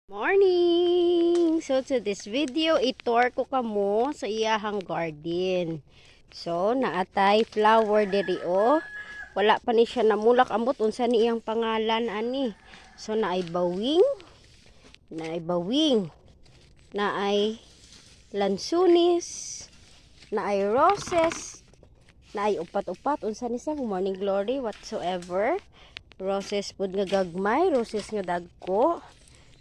Morning! So, to this video, itor ko kamo sa iyahang garden. So, naatay flower diri o. Wala pa ni siya namulak ambot. Unsa ni iyang pangalan, ani? So, naay bawing. Naay lansunis. Naay roses. Naay upat-upat. Unsa ni sa morning glory whatsoever. Roses pud nga gagmay. Roses nga dagko.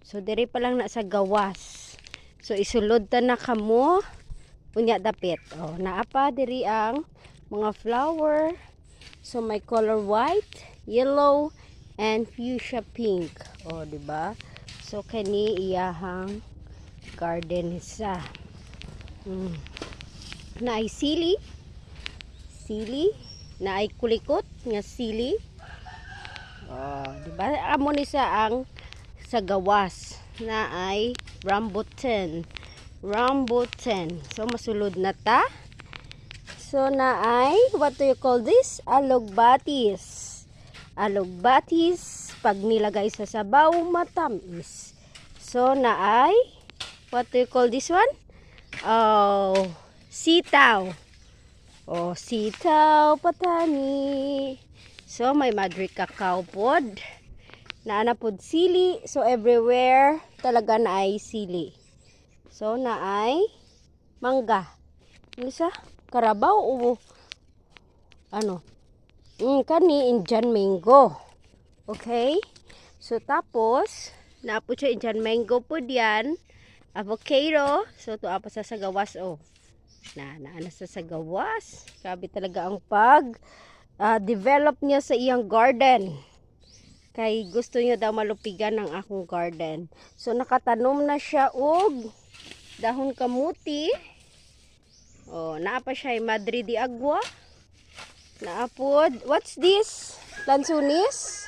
So, diri pa lang na sa gawas. So, isulod ta na kamo. Unya dapit. Oh, naapa diri ang mga flower. So, may color white, yellow, and fuchsia pink. Oh, diba? So, kani iyahang garden isa. Naay sili. Naay kulikot nga sili. Oh, diba? Amo ni sa ang sa gawas na ay rambutan. So masulod na ta. So na ay what do you call this? Alogbatis pag nilagay sa sabaw matamis. So na ay what do you call this one? Oh, sitaw. Oh, sitaw patani. So may madre cacao pod. Naana pod sili. So everywhere talaga na ay sili. So na ay mangga. Ano sa? Karabaw o ano? Kani Indian mango. Okay? So tapos naapod siya Indian mango pod yan. Avocado. So to apa sa gawas oh. Naana sa gawas. Grabe talaga ang develop niya sa iyang garden. Kay gusto niya daw malupigan ng akong garden. So nakatanom na siya og dahon kamuti. Oh, naapa siya Madre de Agua. Naapod, what's this? Lansunis?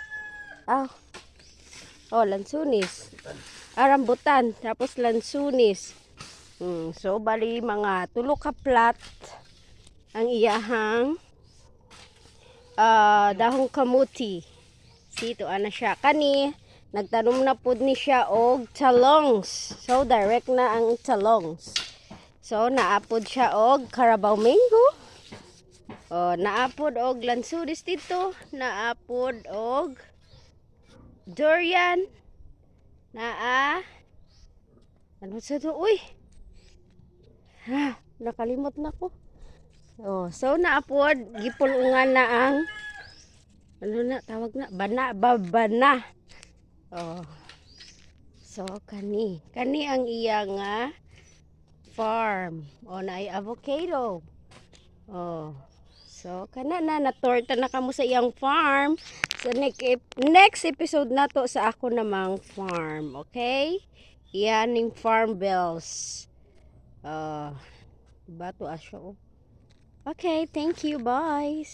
Lansunis. Rambutan, tapos lansunis. So bali mga tulo ka plat ang iyahang dahon kamuti. Sito ana siya kani nagtanom na pud ni siya og talongs. So direct na ang talongs. So naapod siya og Carabao mango. Naapod og lansunis dito, naapod og durian. Ano sa to? Uy. Nakalimot na ko. So naapod gipulungan na ang ano na tawag na bana. So kani ang iya nga farm. Naay avocado. So kana na torta na kamo sa iyang farm. So next episode na to sa ako namang farm, okay? Iyan ning farm bells. Bato asyo. Okay, thank you, boys.